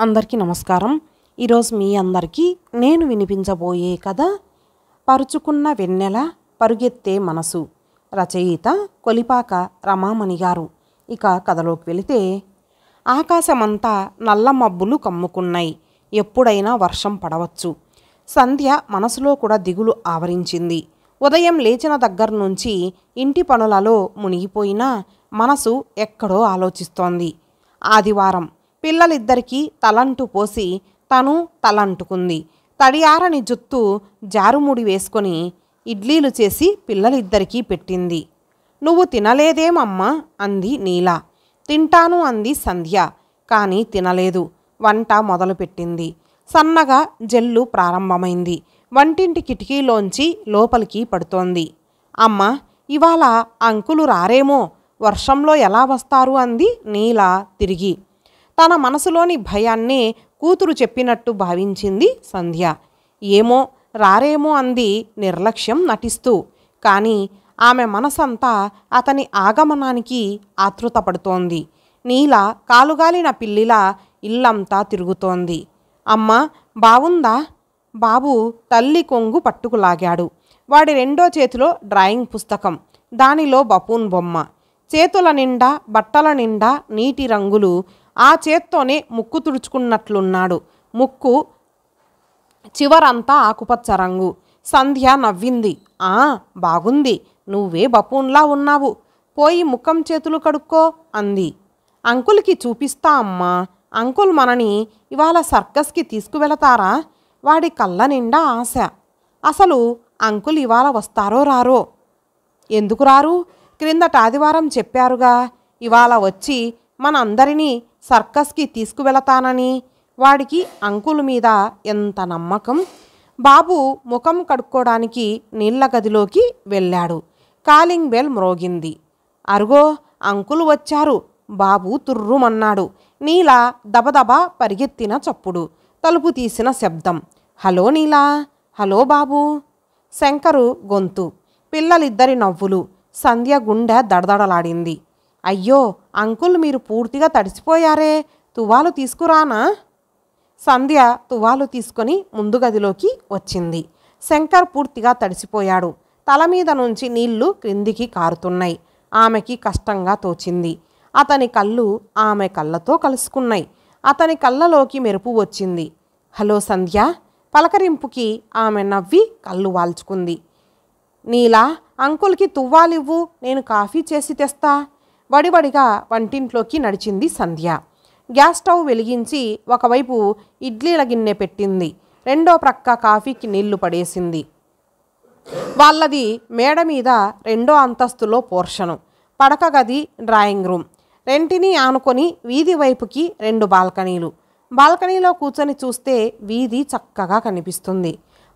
అందరికీ నమస్కారం. ఈరోజు మీ అందరికీ నేను వినిపించబోయే కథ పరుచుకున్న వెన్నెల పరుగెత్తే మనసు. రచయిత కొలిపాక రమామణి గారు. ఇక కథలోకి వెళితే, ఆకాశమంతా నల్ల మబ్బులు కమ్ముకున్నాయి. ఎప్పుడైనా వర్షం పడవచ్చు. సంధ్య మనసులో కూడా దిగులు ఆవరించింది. ఉదయం లేచిన దగ్గర నుంచి ఇంటి పనులలో మునిగిపోయినా మనసు ఎక్కడో ఆలోచిస్తోంది. ఆదివారం పిల్లలిద్దరికీ తలంటు పోసి తను తలంటుకుంది. తడియారని జుత్తు జారుముడి వేసుకొని ఇడ్లీలు చేసి పిల్లలిద్దరికీ పెట్టింది. నువ్వు తినలేదేమమ్మా అంది నీల. తింటాను అంది సంధ్య. కానీ తినలేదు. వంట మొదలుపెట్టింది. సన్నగా జల్లు ప్రారంభమైంది. వంటింటి కిటికీలోంచి లోపలికి పడుతోంది. అమ్మ, ఇవాళ అంకులు రారేమో, వర్షంలో ఎలా వస్తారు అంది నీల తిరిగి. తన మనసులోని భయాన్నే కూతురు చెప్పినట్టు భావించింది సంధ్య. ఏమో, రారేమో అంది నిర్లక్ష్యం నటిస్తూ. కానీ ఆమె మనసంతా అతని ఆగమనానికి ఆతృతపడుతోంది. నీల కాలుగాలిన పిల్లిలా ఇల్లంతా తిరుగుతోంది. అమ్మ, బావుందా? బాబు తల్లి కొంగు పట్టుకులాగాడు. వాడి రెండో చేతిలో డ్రాయింగ్ పుస్తకం, దానిలో బపూన్ బొమ్మ. చేతుల నిండా బట్టల నిండా నీటి రంగులు. ఆ చేత్తోనే ముక్కు తుడుచుకున్నట్లున్నాడు. ముక్కు చివరంతా ఆకుపచ్చ రంగు. సంధ్య నవ్వింది. బాగుంది, నువ్వే బపూన్లా ఉన్నావు. పోయి ముఖం చేతులు కడుక్కో అంది. అంకుల్కి చూపిస్తా అమ్మా. అంకుల్ మనని ఇవాళ సర్కస్కి తీసుకువెళతారా? వాడి కళ్ళ నిండా ఆశ. అసలు అంకుల్ ఇవాళ వస్తారో రారో? ఎందుకు రారు? క్రిందట ఆదివారం చెప్పారుగా, ఇవాళ వచ్చి మన అందరినీ సర్కస్కి తీసుకువెళతానని. వాడికి అంకుల్ మీద ఎంత నమ్మకం! బాబు ముఖం కడుక్కోవడానికి నీళ్ల గదిలోకి వెళ్ళాడు. కాలింగ్ బెల్ మ్రోగింది. అరుగో, అంకుల్ వచ్చారు. బాబు తుర్రుమన్నాడు. నీల దబదబా పరిగెత్తిన చప్పుడు. తలుపు తీసిన శబ్దం. హలో నీలా. హలో బాబు. శంకరు గొంతు. పిల్లలిద్దరి నవ్వులు. సంధ్య గుండె దడదడలాడింది. అయ్యో అంకుల్, మీరు పూర్తిగా తడిసిపోయారే, తువాలు తీసుకురానా? సంధ్య తువాలు తీసుకొని ముందు గదిలోకి వచ్చింది. శంకర్ పూర్తిగా తడిసిపోయాడు. తల మీద నుంచి నీళ్లు క్రిందికి కారుతున్నాయి. ఆమెకి కష్టంగా తోచింది. అతని కళ్ళు ఆమె కళ్ళతో కలుసుకున్నాయి. అతని కళ్ళలోకి మెరుపు వచ్చింది. హలో సంధ్య. పలకరింపుకి ఆమె నవ్వి కళ్ళు వాల్చుకుంది. నీలా, అంకుల్కి తువ్వాలివ్వు, నేను కాఫీ చేసి తెస్తా. వడివడిగా వంటింట్లోకి నడిచింది సంధ్య. గ్యాస్ స్టవ్ వెలిగించి ఒకవైపు ఇడ్లీల గిన్నె పెట్టింది. రెండో ప్రక్క కాఫీకి నీళ్లు పడేసింది. వాళ్ళది మేడ మీద రెండో అంతస్తులో పోర్షను. పడక గది, డ్రాయింగ్ రూమ్ రెంటిని ఆనుకొని వీధి వైపుకి రెండు బాల్కనీలు. బాల్కనీలో కూర్చొని చూస్తే వీధి చక్కగా కనిపిస్తుంది.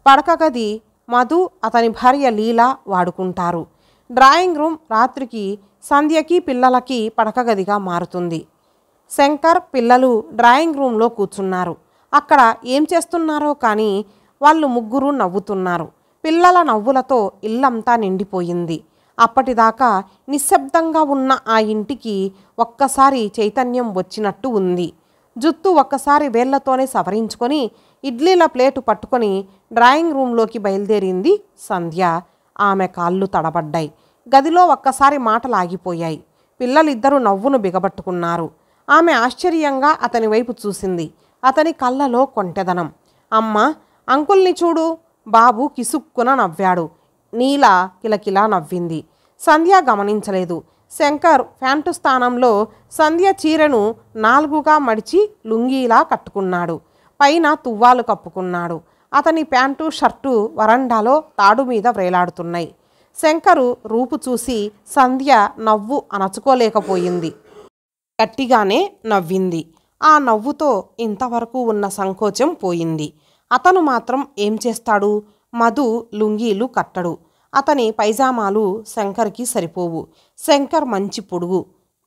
పడక గది మధు, అతని భార్య లీలా వాడుకుంటారు. డ్రాయింగ్ రూమ్ రాత్రికి సంధ్యకి పిల్లలకి పడక గదిగా మారుతుంది. శంకర్, పిల్లలు డ్రాయింగ్ రూమ్లో కూర్చున్నారు. అక్కడ ఏం చేస్తున్నారో కానీ వాళ్ళు ముగ్గురు నవ్వుతున్నారు. పిల్లల నవ్వులతో ఇల్లంతా నిండిపోయింది. అప్పటిదాకా నిశ్శబ్దంగా ఉన్న ఆ ఇంటికి ఒక్కసారి చైతన్యం వచ్చినట్టు ఉంది. జుత్తు ఒక్కసారి వేళ్లతోనే సవరించుకొని ఇడ్లీల ప్లేటు పట్టుకొని డ్రాయింగ్ రూమ్లోకి బయలుదేరింది సంధ్య. ఆమె కాళ్ళు తడబడ్డాయి. గదిలో ఒక్కసారి మాటలు ఆగిపోయాయి. పిల్లలిద్దరూ నవ్వును బిగబట్టుకున్నారు. ఆమె ఆశ్చర్యంగా అతని వైపు చూసింది. అతని కళ్ళలో కొంటెదనం. అమ్మ, అంకుల్ని చూడు. బాబు కిసుక్కున నవ్వాడు. నీల కిలకిలా నవ్వింది. సంధ్య గమనించలేదు. శంకర్ ప్యాంటు స్థానంలో సంధ్య చీరెను నాలుగుగా మడిచి లుంగీలా కట్టుకున్నాడు. పైన తువ్వాలు కప్పుకున్నాడు. అతని ప్యాంటు, షర్టు వరండాలో తాడు మీద వ్రేలాడుతున్నాయి. శంకరు రూపు చూసి సంధ్య నవ్వు అణచుకోలేకపోయింది. గట్టిగానే నవ్వింది. ఆ నవ్వుతో ఇంతవరకు ఉన్న సంకోచం పోయింది. అతను మాత్రం ఏం చేస్తాడు? మధు లుంగీలు కట్టడు. అతని పైజామాలు శంకర్కి సరిపోవు. శంకర్ మంచి పొడుగు.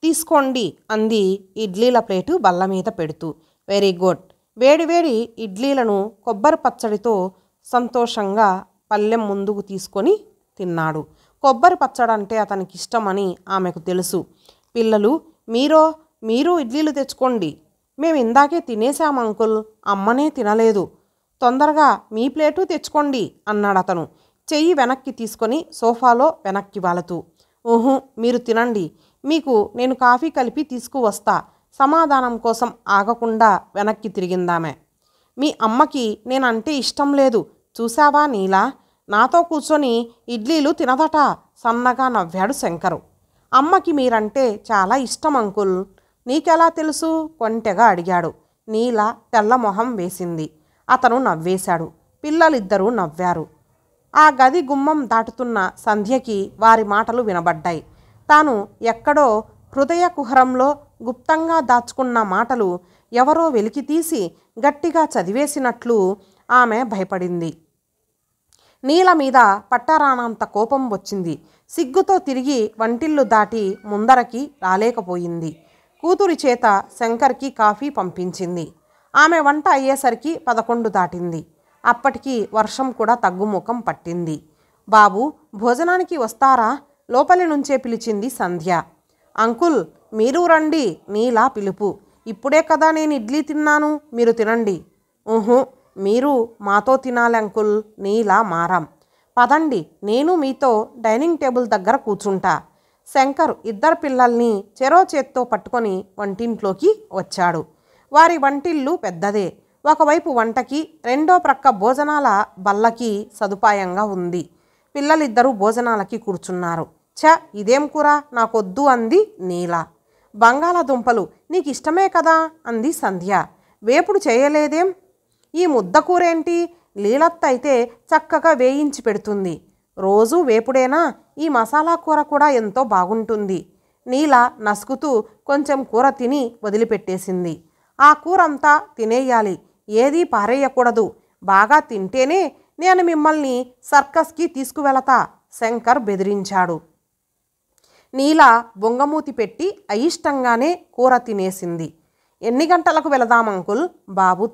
తీసుకోండి అంది ఇడ్లీల ప్లేటు బల్ల మీద పెడుతూ. Very good. వేడివేడి ఇడ్లీలను కొబ్బరి పచ్చడితో సంతోషంగా పళ్ళెం ముందుకు తీసుకొని తిన్నాడు. కొబ్బరి పచ్చడంటే అతనికి ఇష్టమని ఆమెకు తెలుసు. పిల్లలు, మీరు ఇడ్లీలు తెచ్చుకోండి. మేము ఇందాకే తినేశాం అంకుల్, అమ్మనే తినలేదు. తొందరగా మీ ప్లేటు తెచ్చుకోండి అన్నాడతను చెయ్యి వెనక్కి తీసుకొని సోఫాలో వెనక్కి వాలుతూ. ఊహు, మీరు తినండి, మీకు నేను కాఫీ కలిపి తీసుకువస్తా. సమాధానం కోసం ఆగకుండా వెనక్కి తిరిగిందామె. మీ అమ్మకి నేనంటే ఇష్టం లేదు చూసావా నీలా, నాతో కూర్చొని ఇడ్లీలు తినదట సన్నగా నవ్వాడు శంకరు. అమ్మకి మీరంటే చాలా ఇష్టం అంకుల్. నీకెలా తెలుసు కొంటెగా అడిగాడు. నీల తెల్ల మొహం వేసింది. అతను నవ్వేశాడు. పిల్లలిద్దరూ నవ్వారు. ఆ గది గుమ్మం దాటుతున్న సంధ్యకి వారి మాటలు వినబడ్డాయి. తాను ఎక్కడో హృదయ కుహరంలో గుప్తంగా దాచుకున్న మాటలు ఎవరో వెలికితీసి గట్టిగా చదివేసినట్లు ఆమె భయపడింది. నీల మీద పట్టరానంత కోపం వచ్చింది. సిగ్గుతో తిరిగి వంటిల్లు దాటి ముందరకి రాలేకపోయింది. కూతురి చేత శంకర్కి కాఫీ పంపించింది. ఆమె వంట అయ్యేసరికి 11 దాటింది. అప్పటికి వర్షం కూడా తగ్గుముఖం పట్టింది. బాబు, భోజనానికి వస్తారా? లోపలి నుంచే పిలిచింది సంధ్య. అంకుల్, మీరు రండి నీలా పిలుపు. ఇప్పుడే కదా నేను ఇడ్లీ తిన్నాను, మీరు తినండి. ఊహు, మీరు మాతో తినాలి అంకుల్, నీలా మారాం. పదండి, నేను మీతో డైనింగ్ టేబుల్ దగ్గర కూర్చుంటా. శంకర్ ఇద్దరు పిల్లల్ని చెరో చేత్తో పట్టుకొని వంటింట్లోకి వచ్చాడు. వారి వంటిల్లు పెద్దదే. ఒకవైపు వంటకి, రెండో ప్రక్క భోజనాల బల్లకి సదుపాయంగా ఉంది. పిల్లలిద్దరూ భోజనాలకి కూర్చున్నారు. ఛ, ఇదేం కూర, నాకొద్దు అంది నీల. బంగాళాదుంపలు నీకిష్టమే కదా అంది సంధ్య. వేపుడు చేయలేదేం? ఈ ముద్ద కూరేంటి? లీలత్త అయితే చక్కగా వేయించి పెడుతుంది. రోజూ వేపుడేనా? ఈ మసాలా కూర కూడా ఎంతో బాగుంటుంది. నీల నసుకుతూ కొంచెం కూర తిని వదిలిపెట్టేసింది. ఆ కూరంతా తినేయాలి, ఏదీ పారేయకూడదు. బాగా తింటేనే నేను మిమ్మల్ని సర్కస్కి తీసుకువెళతా శంకర్ బెదిరించాడు. నీల బొంగమూతి పెట్టి అయిష్టంగానే కూర తినేసింది. ఎన్ని గంటలకు వెళదాం అంకుల్? బాబు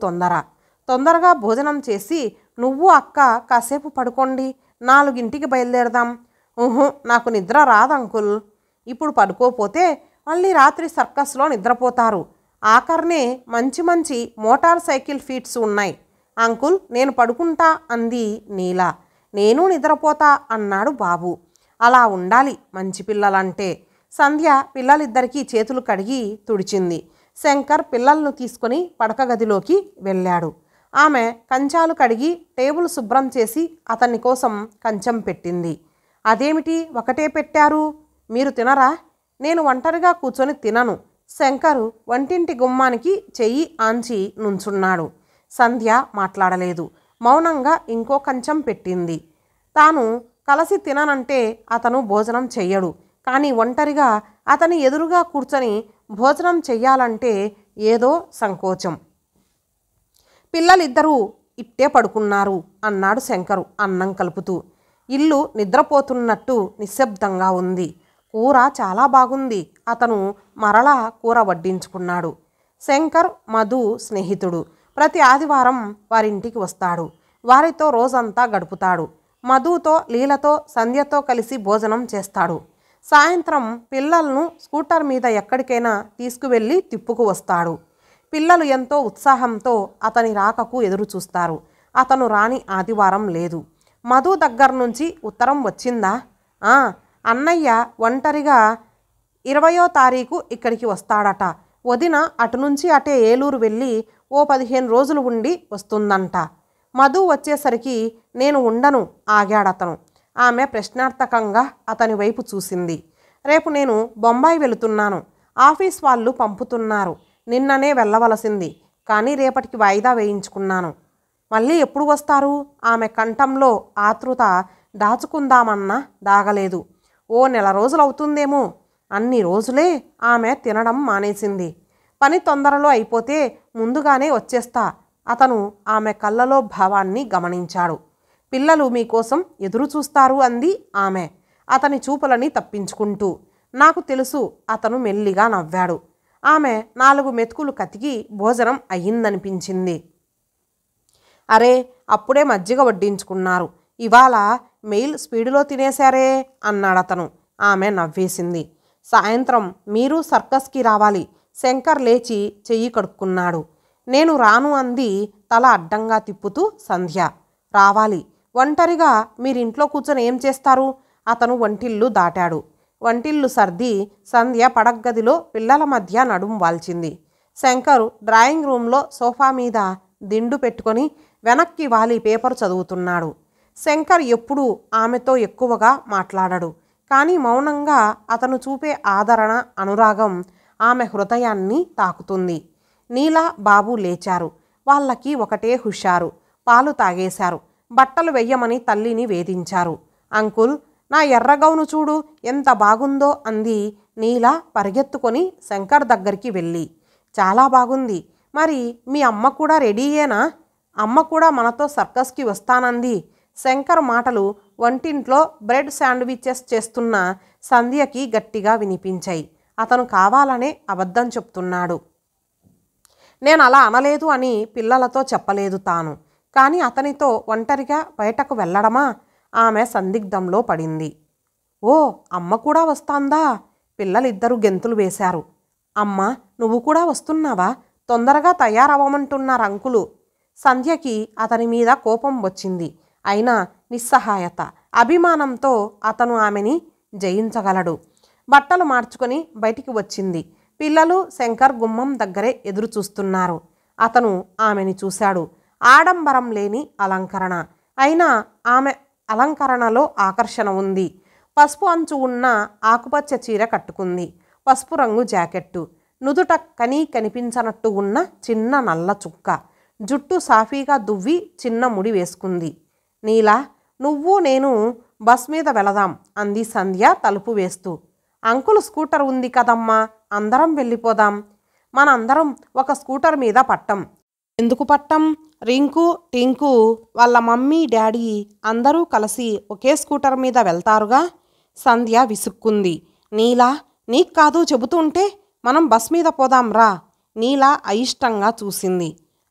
తొందరగా భోజనం చేసి నువ్వు అక్క కాసేపు పడుకోండి, 4ంటికి బయలుదేరదాం. ఊహు, నాకు నిద్ర రాదంకుల్. ఇప్పుడు పడుకోపోతే మళ్ళీ రాత్రి సర్కస్లో నిద్రపోతారు. ఆఖర్నే మంచి మంచి మోటార్ సైకిల్ ఫీట్స్ ఉన్నాయి. అంకుల్, నేను పడుకుంటా అంది నీల. నేను నిద్రపోతా అన్నాడు బాబు. అలా ఉండాలి మంచి పిల్లలంటే. సంధ్య పిల్లలిద్దరికీ చేతులు కడిగి తుడిచింది. శంకర్ పిల్లలను తీసుకొని పడక గదిలోకి వెళ్ళాడు. ఆమె కంచాలు కడిగి టేబుల్ శుభ్రం చేసి అతని కోసం కంచం పెట్టింది. అదేమిటి ఒకటే పెట్టారు, మీరు తినరా? నేను ఒంటరిగా కూర్చొని తినను. శంకరు వంటింటి గుమ్మానికి చెయ్యి ఆంచి నుంచున్నాడు. సంధ్య మాట్లాడలేదు. మౌనంగా ఇంకో కంచం పెట్టింది. తాను కలిసి తిననంటే అతను భోజనం చెయ్యడు. కానీ ఒంటరిగా అతని ఎదురుగా కూర్చొని భోజనం చెయ్యాలంటే ఏదో సంకోచం. పిల్లలిద్దరూ ఇట్టే పడుకున్నారు అన్నాడు శంకరు అన్నం కలుపుతూ. ఇల్లు నిద్రపోతున్నట్టు నిశ్శబ్దంగా ఉంది. కూర చాలా బాగుంది. అతను మరలా కూర వడ్డించుకున్నాడు. శంకర్ మధు స్నేహితుడు. ప్రతి ఆదివారం వారింటికి వస్తాడు. వారితో రోజంతా గడుపుతాడు. మధుతో, లీలతో, సంధ్యతో కలిసి భోజనం చేస్తాడు. సాయంత్రం పిల్లలను స్కూటర్ మీద ఎక్కడికైనా తీసుకువెళ్ళి తిప్పుకు వస్తాడు. పిల్లలు ఎంతో ఉత్సాహంతో అతని రాకకు ఎదురు చూస్తారు. అతను రాని ఆదివారం లేదు. మధు దగ్గర నుంచి ఉత్తరం వచ్చిందా? అన్నయ్య ఒంటరిగా 20వ తారీఖు ఇక్కడికి వస్తాడట. వదిన అటు నుంచి అటే ఏలూరు వెళ్ళి ఓ 15 రోజులు ఉండి వస్తుందంట. మధు వచ్చేసరికి నేను ఉండను ఆగాడతను. ఆమె ప్రశ్నార్థకంగా అతని వైపు చూసింది. రేపు నేను బొంబాయి వెళుతున్నాను. ఆఫీస్ వాళ్ళు పంపుతున్నారు. నిన్ననే వెళ్ళవలసింది, కానీ రేపటికి వాయిదా వేయించుకున్నాను. మళ్ళీ ఎప్పుడు వస్తారు? ఆమె కంఠంలో ఆతృత దాచుకుందామన్నా దాగలేదు. ఓ 1 నెల రోజులవుతుందేమో. అన్ని రోజులే. ఆమె తినడం మానేసింది. పని తొందరలో అయిపోతే ముందుగానే వచ్చేస్తా. అతను ఆమె కళ్ళలో భావాన్ని గమనించాడు. పిల్లలు మీకోసం ఎదురు చూస్తారు అంది ఆమె అతని చూపులని తప్పించుకుంటూ. నాకు తెలుసు. అతను మెల్లిగా నవ్వాడు. ఆమె 4 మెతుకులు కతికి భోజనం అయ్యిందనిపించింది. అరే, అప్పుడే మజ్జిగ వడ్డించుకున్నారు. ఇవాళ మెయిల్ స్పీడులో తినేశారే అన్నాడతను. ఆమె నవ్వేసింది. సాయంత్రం మీరు సర్కస్కి రావాలి. శంకర్ లేచి చెయ్యి కడుక్కున్నాడు. నేను రాను అంది తల అడ్డంగా తిప్పుతూ సంధ్య. రావాలి. ఒంటరిగా మీరింట్లో కూర్చొని ఏం చేస్తారు? అతను వంటిల్లు దాటాడు. వంటిల్లు సర్ది సంధ్య పడగ్గదిలో పిల్లల మధ్య నడుం వాల్చింది. శంకర్ డ్రాయింగ్ రూంలో సోఫా మీద దిండు పెట్టుకొని వెనక్కి వాలి పేపర్ చదువుతున్నాడు. శంకర్ ఎప్పుడూ ఆమెతో ఎక్కువగా మాట్లాడడు. కానీ మౌనంగా అతను చూపే ఆదరణ, అనురాగం ఆమె హృదయాన్ని తాకుతుంది. నీలా, బాబు లేచారు. వాళ్ళకి ఒకటే హుషారు. పాలు తాగేశారు. బట్టలు వెయ్యమని తల్లిని వేధించారు. అంకుల్, నా ఎర్రగౌను చూడు ఎంత బాగుందో అంది నీల పరిగెత్తుకొని శంకర్ దగ్గరికి వెళ్ళి. చాలా బాగుంది. మరి మీ అమ్మ కూడా రెడీయేనా? అమ్మ కూడా మనతో సర్కస్కి వస్తానంది. శంకర్ మాటలు వంటింట్లో బ్రెడ్ శాండ్విచెస్ చేస్తున్న సంధ్యకి గట్టిగా వినిపించాయి. అతను కావాలనే అబద్ధం చెప్తున్నాడు. నేను అలా అనలేదు అని పిల్లలతో చెప్పలేదు తాను. కానీ అతనితో ఒంటరిగా బయటకు వెళ్ళడమా? ఆమె సందిగ్ధంలో పడింది. ఓ, అమ్మ కూడా వస్తాందా? పిల్లలిద్దరూ గెంతులు వేశారు. అమ్మా, నువ్వు కూడా వస్తున్నావా? తొందరగా తయారవ్వమంటున్నారు అంకులు. సంధ్యకి అతని మీద కోపం వచ్చింది. అయినా నిస్సహాయత, అభిమానంతో అతను ఆమెని జయించగలడు. బట్టలు మార్చుకొని బయటికి వచ్చింది. పిల్లలు శంకర్ గుమ్మం దగ్గరే ఎదురు చూస్తున్నారు. అతను ఆమెని చూశాడు. ఆడంబరం లేని అలంకరణ. అయినా ఆమె అలంకరణలో ఆకర్షణ ఉంది. పసుపు అంచు ఉన్న ఆకుపచ్చ చీర కట్టుకుంది. పసుపు రంగు జాకెట్టు. నుదుట కనిపించనట్టు ఉన్న చిన్న నల్ల చుక్క. జుట్టు సాఫీగా దువ్వి చిన్న ముడి వేసుకుంది. నీలా, నువ్వు నేను బస్ మీద వెళదాం అంది సంధ్య తలుపు వేస్తూ. అంకుల్ స్కూటర్ ఉంది కదమ్మా, అందరం వెళ్ళిపోదాం. మనందరం ఒక స్కూటర్ మీద పట్టం. ఎందుకు పట్టం? రింకు, టింకు వాళ్ళ మమ్మీ, డాడీ అందరూ కలిసి ఒకే స్కూటర్ మీద వెళ్తారుగా. సంధ్య విసుక్కుంది. నీలా, నీకు కాదు చెబుతుంటే, మనం బస్ మీద పోదాం రా. నీలా అయిష్టంగా చూసింది.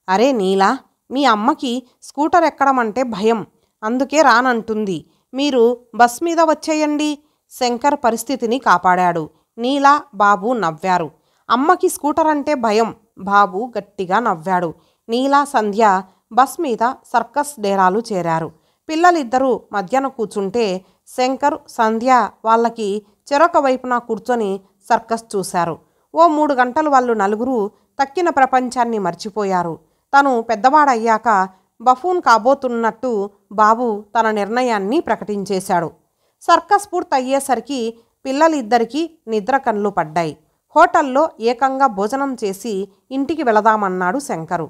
అరే నీలా, మీ అమ్మకి స్కూటర్ ఎక్కడం అంటే భయం, అందుకే రానంటుంది. మీరు బస్ మీద వచ్చేయండి. శంకర్ పరిస్థితిని కాపాడాడు. నీలా, బాబు నవ్వారు. అమ్మకి స్కూటర్ అంటే భయం. బాబు గట్టిగా నవ్వాడు. నీలా, సంధ్య బస్ మీద సర్కస్ డేరాలు చేరారు. పిల్లలిద్దరూ మధ్యన కూర్చుంటే శంకర్, సంధ్య వాళ్ళకి చెరొక వైపున కూర్చొని సర్కస్ చూశారు. ఓ 3 గంటలు వాళ్ళు నలుగురు తక్కిన ప్రపంచాన్ని మర్చిపోయారు. తను పెద్దవాడయ్యాక బఫూన్ కాబోతున్నట్టు బాబు తన నిర్ణయాన్ని ప్రకటించేశాడు. సర్కస్ పూర్తయ్యేసరికి పిల్లలిద్దరికీ నిద్ర కళ్ళు పడ్డాయి. హోటల్లో ఏకంగా భోజనం చేసి ఇంటికి వెళదామన్నాడు శంకరు.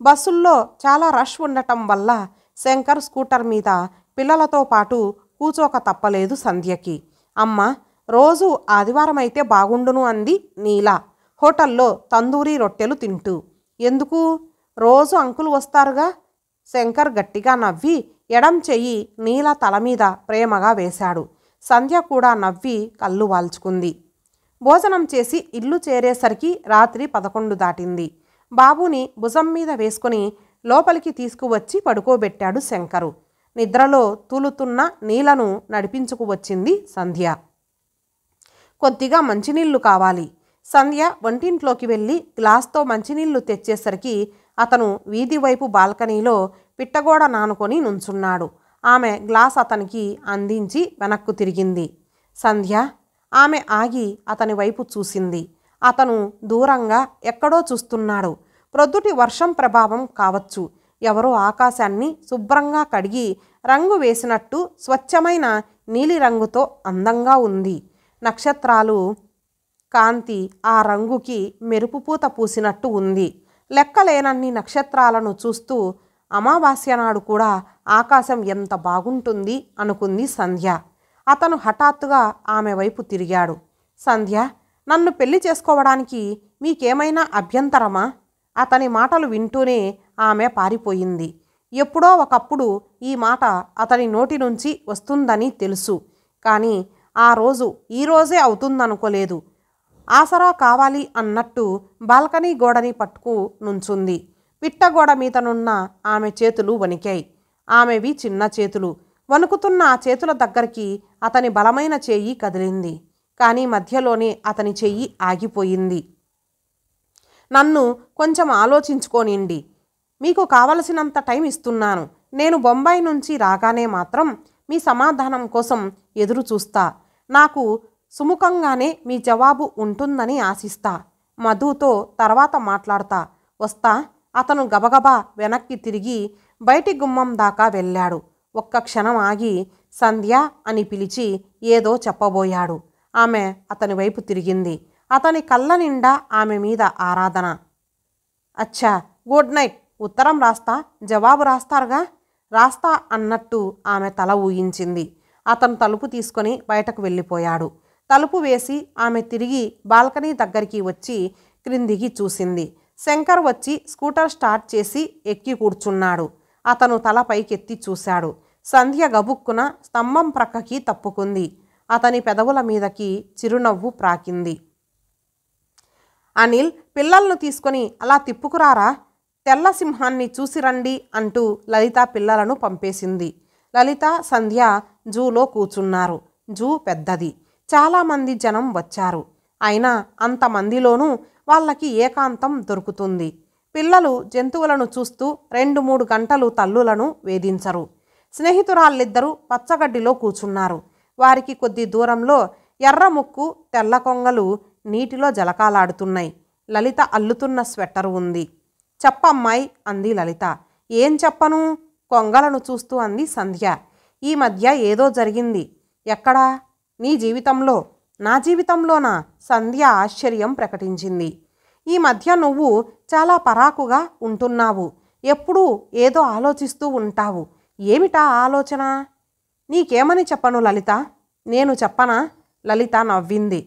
బస్సుల్లో చాలా రష్ ఉండటం వల్ల శంకర్ స్కూటర్ మీద పిల్లలతో పాటు కూచోక తప్పలేదు సంధ్యకి. అమ్మ, రోజు ఆదివారం అయితే బాగుండును అంది నీలా హోటల్లో తందూరీ రొట్టెలు తింటూ. ఎందుకు? రోజు అంకులు వస్తారుగా. శంకర్ గట్టిగా నవ్వి ఎడం చెయ్యి నీల తల మీద ప్రేమగా వేశాడు. సంధ్య కూడా నవ్వి కళ్ళు వాల్చుకుంది. భోజనం చేసి ఇల్లు చేరేసరికి రాత్రి 11 దాటింది. బాబుని భుజం మీద వేసుకుని లోపలికి తీసుకువచ్చి పడుకోబెట్టాడు శంకరు. నిద్రలో తూలుతున్న నీలను నడిపించుకువచ్చింది సంధ్య. కొద్దిగా మంచినీళ్లు కావాలి. సంధ్య వంటింట్లోకి వెళ్ళి గ్లాస్తో మంచినీళ్లు తెచ్చేసరికి అతను వీధి వైపు బాల్కనీలో పిట్టగోడ నానుకొని నుంచున్నాడు. ఆమె గ్లాస్ అతనికి అందించి వెనక్కు తిరిగింది. సంధ్య. ఆమె ఆగి అతని వైపు చూసింది. అతను దూరంగా ఎక్కడో చూస్తున్నాడు. ప్రొద్దుటి వర్షం ప్రభావం కావచ్చు. ఎవరో ఆకాశాన్ని శుభ్రంగా కడిగి రంగు వేసినట్టు స్వచ్ఛమైన నీలిరంగుతో అందంగా ఉంది. నక్షత్రాలు కాంతి ఆ రంగుకి మెరుపు పూత పూసినట్టు ఉంది. లెక్కలేనన్ని నక్షత్రాలను చూస్తూ అమావాస్య నాడు కూడా ఆకాశం ఎంత బాగుంటుంది అనుకుంది సంధ్య. అతను హఠాత్తుగా ఆమె వైపు తిరిగాడు. సంధ్య, నన్ను పెళ్లి చేసుకోవడానికి మీకేమైనా అభ్యంతరమా? అతని మాటలు వింటూనే ఆమె పారిపోయింది. ఎప్పుడో ఒకప్పుడు ఈ మాట అతని నోటి నుంచి వస్తుందని తెలుసు. కానీ ఆ రోజు ఈరోజే అవుతుందనుకోలేదు. ఆసరా కావాలి అన్నట్టు బాల్కనీ గోడని పట్టుకు నుంచుంది. పిట్టగోడ మీదనున్న ఆమె చేతులు వణికాయి. ఆమెవి చిన్న చేతులు. వణుకుతున్న ఆ చేతుల దగ్గరికి అతని బలమైన చెయ్యి కదిలింది. కానీ మధ్యలోనే అతని చెయ్యి ఆగిపోయింది. నన్ను కొంచెం ఆలోచించుకోనిండి. మీకు కావలసినంత టైం ఇస్తున్నాను. నేను బొంబాయి నుంచి రాగానే మాత్రం మీ సమాధానం కోసం ఎదురు చూస్తా. నాకు సుముఖంగానే మీ జవాబు ఉంటుందని ఆశిస్తా. మధుతో తర్వాత మాట్లాడతా. వస్తా. అతను గబగబా వెనక్కి తిరిగి బయటి గుమ్మం దాకా వెళ్ళాడు. ఒక్క క్షణం ఆగి సంధ్య అని పిలిచి ఏదో చెప్పబోయాడు. ఆమె అతని వైపు తిరిగింది. అతని కళ్ళ నిండా ఆమె మీద ఆరాధన. అచ్చా, గుడ్ నైట్. ఉత్తరం రాస్తా, జవాబు రాస్తారుగా? రాస్తా అన్నట్టు ఆమె తల ఊగించింది. అతను తలుపు తీసుకొని బయటకు వెళ్ళిపోయాడు. తలుపు వేసి ఆమె తిరిగి బాల్కనీ దగ్గరికి వచ్చి క్రిందికి చూసింది. శంకర్ వచ్చి స్కూటర్ స్టార్ట్ చేసి ఎక్కి కూర్చున్నాడు. అతను తల పైకెత్తి చూశాడు. సంధ్య గబుక్కున స్తంభం ప్రక్కకి తప్పుకుంది. అతని పెదవుల మీదకి చిరునవ్వు ప్రాకింది. అనిల్, పిల్లలను తీసుకొని అలా తిప్పుకురారా, తెల్ల సింహాన్ని చూసి రండి అంటూ లలిత పిల్లలను పంపేసింది. లలిత, సంధ్య జూలో కూర్చున్నారు. జూ పెద్దది. చాలామంది జనం వచ్చారు. అయినా అంతమందిలోనూ వాళ్ళకి ఏకాంతం దొరుకుతుంది. పిల్లలు జంతువులను చూస్తూ 2-3 గంటలు తల్లులను వేధించరు. స్నేహితురాళ్ళిద్దరూ పచ్చగడ్డిలో కూర్చున్నారు. వారికి కొద్ది దూరంలో ఎర్ర ముక్కు తెల్ల కొంగలు నీటిలో జలకాలాడుతున్నాయి. లలిత అల్లుతున్న స్వెట్టరు ఉంది. చెప్పమ్మాయి అంది లలిత. ఏం చెప్పను, కొంగలను చూస్తూ అంది సంధ్య. ఈ మధ్య ఏదో జరిగింది. ఎక్కడా? నీ జీవితంలో. నా జీవితంలోనా? సంధ్య ఆశ్చర్యం ప్రకటించింది. ఈ మధ్య నువ్వు చాలా పరాకుగా ఉంటున్నావు. ఎప్పుడూ ఏదో ఆలోచిస్తూ ఉంటావు. ఏమిటా ఆలోచన? నీకేమని చెప్పను లలిత? నేను చెప్పనా? లలిత నవ్వింది.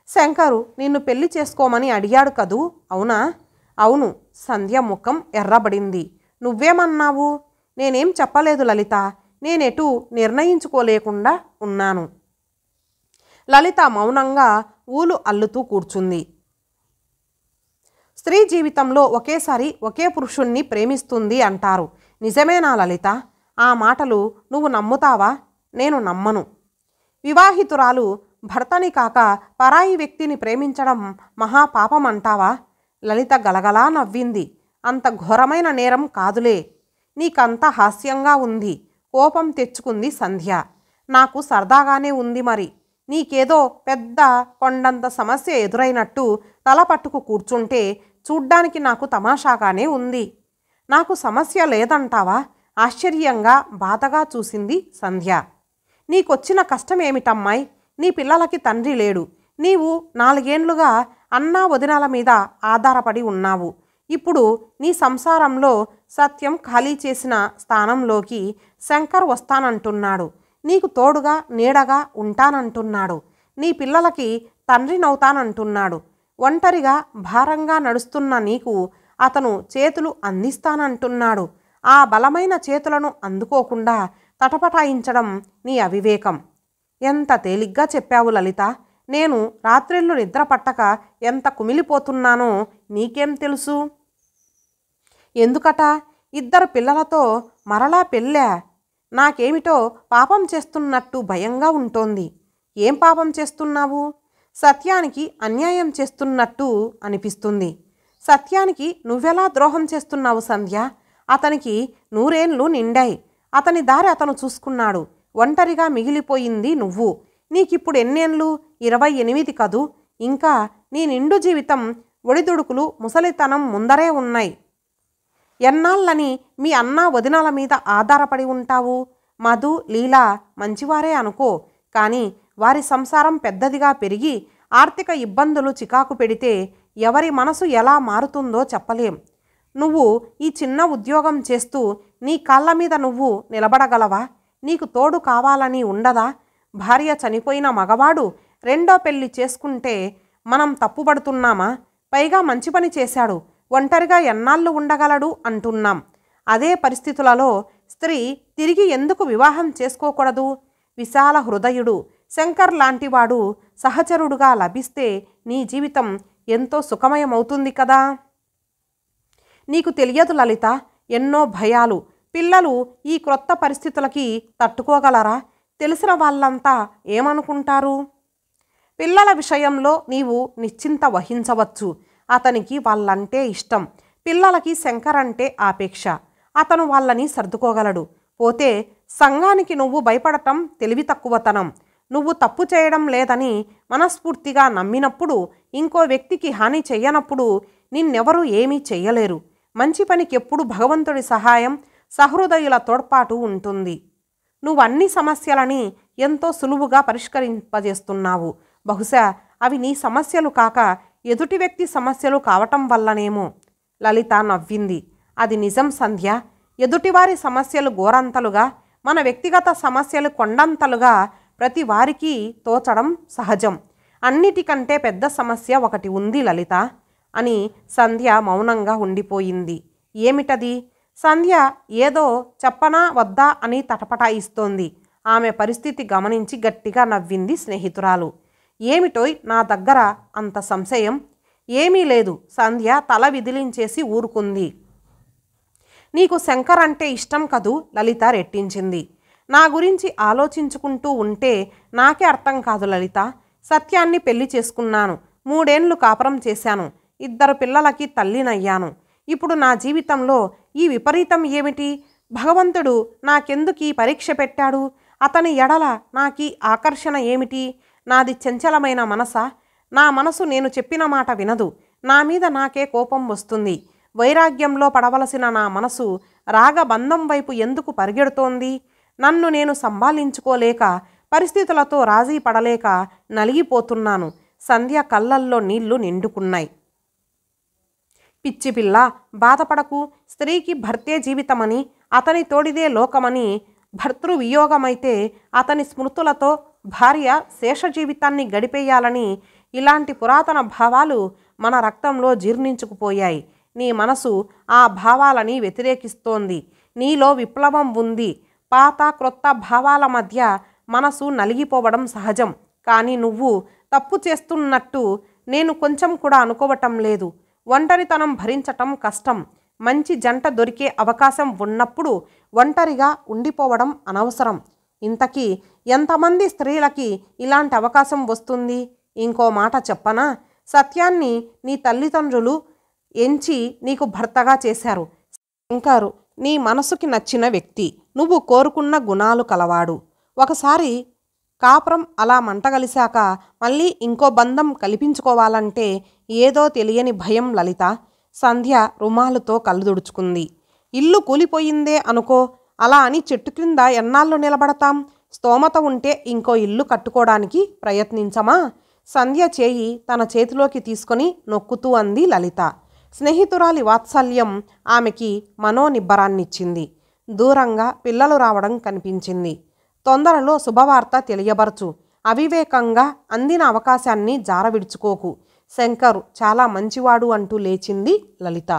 శంకరు నిన్ను పెళ్లి చేసుకోమని అడిగాడు కదూ, అవునా? అవును. సంధ్య ముఖం ఎర్రబడింది. నువ్వేమన్నావు? నేనేం చెప్పలేదు లలిత. నేనెటూ నిర్ణయించుకోలేకుండా ఉన్నాను. లలిత మౌనంగా ఊలు అల్లుతూ కూర్చుంది. స్త్రీ జీవితంలో ఒకేసారి ఒకే పురుషుణ్ణి ప్రేమిస్తుంది అంటారు. నిజమేనా లలిత? ఆ మాటలు నువ్వు నమ్ముతావా? నేను నమ్మను. వివాహితురాలు భర్తని కాక పరాయి వ్యక్తిని ప్రేమించడం మహాపాపం అంటావా? లలిత గలగలా నవ్వింది. అంత ఘోరమైన నేరం కాదులే. నీకంత హాస్యంగా ఉంది. కోపం తెచ్చుకుంది సంధ్య. నాకు సరదాగానే ఉంది మరి. నీకేదో పెద్ద కొండంత సమస్య ఎదురైనట్టు తల పట్టుకు కూర్చుంటే చూడ్డానికి నాకు తమాషాగానే ఉంది. నాకు సమస్య లేదంటావా? ఆశ్చర్యంగా బాధగా చూసింది సంధ్య. నీకొచ్చిన కష్టమేమిటమ్మాయి? నీ పిల్లలకి తండ్రి లేడు. నీవు 4 ఏళ్లుగా అన్నా వదినాల మీద ఆధారపడి ఉన్నావు. ఇప్పుడు నీ సంసారంలో సత్యం ఖాళీ చేసిన స్థానంలోకి శంకర్ వస్తానంటున్నాడు. నీకు తోడుగా నీడగా ఉంటానంటున్నాడు. నీ పిల్లలకి తండ్రినవుతానంటున్నాడు. ఒంటరిగా భారంగా నడుస్తున్న నీకు అతను చేతులు అందిస్తానంటున్నాడు. ఆ బలమైన చేతులను అందుకోకుండా తటపటాయించడం నీ అవివేకం. ఎంత తేలిగ్గా చెప్పావు లలిత. నేను రాత్రిళ్ళు నిద్ర పట్టక ఎంత కుమిలిపోతున్నానో నీకేం తెలుసు? ఎందుకట? 2 పిల్లలతో మరలా పెళ్ళా? నాకేమిటో పాపం చేస్తున్నట్టు భయంగా ఉంటోంది. ఏం పాపం చేస్తున్నావు? సత్యానికి అన్యాయం చేస్తున్నట్టు అనిపిస్తుంది. సత్యానికి నువ్వెలా ద్రోహం చేస్తున్నావు సంధ్య? అతనికి 100 ఏళ్ళు నిండాయి. అతని దారి అతను చూసుకున్నాడు. ఒంటరిగా మిగిలిపోయింది నువ్వు. నీకిప్పుడు ఎన్నేళ్ళు? 28 కదూ. ఇంకా నీ నిండు జీవితం ఒడిదుడుకులు ముసలితనం ముందరే ఉన్నాయి. ఎన్నాళ్ళని మీ అన్నా వదినాల మీద ఆధారపడి ఉంటావు? మధు, లీలా మంచివారే అనుకో. కానీ వారి సంసారం పెద్దదిగా పెరిగి ఆర్థిక ఇబ్బందులు చికాకు పెడితే ఎవరి మనసు ఎలా మారుతుందో చెప్పలేం. నువ్వు ఈ చిన్న ఉద్యోగం చేస్తూ నీ కాళ్ళ మీద నువ్వు నిలబడగలవా? నీకు తోడు కావాలని ఉండదా? భార్య చనిపోయిన మగవాడు 2వ పెళ్లి చేసుకుంటే మనం తప్పుపడుతున్నామా? పైగా మంచి పని చేశాడు, ఒంటరిగా ఎన్నాళ్ళు ఉండగలడు అంటున్నాం. అదే పరిస్థితులలో స్త్రీ తిరిగి ఎందుకు వివాహం చేసుకోకూడదు? విశాల హృదయుడు శంకర్ లాంటివాడు సహచరుడుగా లభిస్తే నీ జీవితం ఎంతో సుఖమయమవుతుంది కదా. నీకు తెలియదు లలిత, ఎన్నో భయాలు. పిల్లలు ఈ క్రొత్త పరిస్థితులకి తట్టుకోగలరా? తెలిసిన వాళ్ళంతా ఏమనుకుంటారు? పిల్లల విషయంలో నీవు నిశ్చింత వహించవచ్చు. అతనికి వాళ్ళంటే ఇష్టం. పిల్లలకి శంకర్ అంటే ఆపేక్ష. అతను వాళ్ళని సర్దుకోగలడు. పోతే సంఘానికి నువ్వు భయపడటం తెలివి తక్కువతనం. నువ్వు తప్పు చేయడం లేదని మనస్ఫూర్తిగా నమ్మినప్పుడు, ఇంకో వ్యక్తికి హాని చెయ్యనప్పుడు నిన్నెవరూ ఏమీ చెయ్యలేరు. మంచి పనికి ఎప్పుడు భగవంతుడి సహాయం, సహృదయుల తోడ్పాటు ఉంటుంది. నువ్వన్ని సమస్యలని ఎంతో సులువుగా పరిష్కరింపజేస్తున్నావు. బహుశా అవి నీ సమస్యలు కాక ఎదుటి వ్యక్తి సమస్యలు కావటం వల్లనేమో. లలిత నవ్వింది. అది నిజం సంధ్య. ఎదుటివారి సమస్యలు గోరంతలుగా, మన వ్యక్తిగత సమస్యలు కొండంతలుగా ప్రతి వారికి తోచడం సహజం. అన్నిటికంటే పెద్ద సమస్య ఒకటి ఉంది లలిత అని సంధ్య మౌనంగా ఉండిపోయింది. ఏమిటది? సంధ్య ఏదో చెప్పనా వద్దా అని తటపటాయిస్తోంది. ఆమె పరిస్థితి గమనించి గట్టిగా నవ్వింది స్నేహితురాలు. ఏమిటోయ్ నా దగ్గర అంత సంశయం? ఏమీ లేదు. సంధ్య తల విదిలించేసి ఊరుకుంది. నీకు శంకర్ అంటే ఇష్టం కదూ? లలిత రెట్టించింది. నా గురించి ఆలోచించుకుంటూ ఉంటే నాకే అర్థం కాదు లలిత. సత్యాన్ని పెళ్లి చేసుకున్నాను. 3 ఏళ్ళు కాపురం చేశాను. 2 పిల్లలకి తల్లినయ్యాను. ఇప్పుడు నా జీవితంలో ఈ విపరీతం ఏమిటి? భగవంతుడు నాకెందుకీ పరీక్ష పెట్టాడు? అతని ఎడల నాకీ ఆకర్షణ ఏమిటి? నాది చంచలమైన మనసా? నా మనసు నేను చెప్పిన మాట వినదు. నా మీద నాకే కోపం వస్తుంది. వైరాగ్యంలో పడవలసిన నా మనసు రాగబంధం వైపు ఎందుకు పరిగెడుతోంది? నన్ను నేను సంభాళించుకోలేక, పరిస్థితులతో రాజీ పడలేక నలిగిపోతున్నాను. సంధ్య కళ్ళల్లో నీళ్లు నిండుకున్నాయి. పిచ్చిపిల్ల, బాధపడకు. స్త్రీకి భర్తే జీవితమని, అతని తోడిదే లోకమని, భర్తృవియోగమైతే అతని స్మృతులతో భార్య శేష జీవితాన్ని గడిపేయాలని ఇలాంటి పురాతన భావాలు మన రక్తంలో జీర్ణించుకుపోయాయి. నీ మనసు ఆ భావాలని వ్యతిరేకిస్తోంది. నీలో విప్లవం ఉంది. పాత క్రొత్త భావాల మధ్య మనసు నలిగిపోవడం సహజం. కానీ నువ్వు తప్పు చేస్తున్నట్టు నేను కొంచెం కూడా అనుకోవటం లేదు. ఒంటరితనం భరించటం కష్టం. మంచి జంట దొరికే అవకాశం ఉన్నప్పుడు ఒంటరిగా ఉండిపోవడం అనవసరం. ఇంతకీ ఎంతమంది స్త్రీలకి ఇలాంటి అవకాశం వస్తుంది? ఇంకో మాట చెప్పనా? సత్యాన్ని నీ తల్లిదండ్రులు ఎంచి నీకు భర్తగా చేశారు. శంకర్ నీ మనసుకి నచ్చిన వ్యక్తి. నువ్వు కోరుకున్న గుణాలు కలవాడు. ఒకసారి కాపురం అలా మంటగలిశాక మళ్ళీ ఇంకో బంధం కల్పించుకోవాలంటే ఏదో తెలియని భయం లలిత. సంధ్య రుమాలుతో కళ్ళు తుడుచుకుంది. ఇల్లు కూలిపోయిందే అనుకో. అలా అని చెట్టు క్రింద ఎన్నాళ్ళు నిలబడతాం? స్తోమత ఉంటే ఇంకో ఇల్లు కట్టుకోవడానికి ప్రయత్నించమా? సంధ్య చేయి తన చేతిలోకి తీసుకొని నొక్కుతూ అంది లలిత. స్నేహితురాలి వాత్సల్యం ఆమెకి మనోనిబ్బరాన్నిచ్చింది. దూరంగా పిల్లలు రావడం కనిపించింది. తొందరలో శుభవార్త తెలియబరచు. అవివేకంగా అందిన అవకాశాన్ని జారవిడుచుకోకు. శంకర్ చాలా మంచివాడు అంటూ లేచింది లలిత.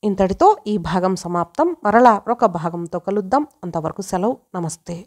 ఇంతటితో ఈ భాగం సమాప్తం. మరలా ఒక భాగంతో కలుద్దాం. అంతవరకు సెలవు. నమస్తే.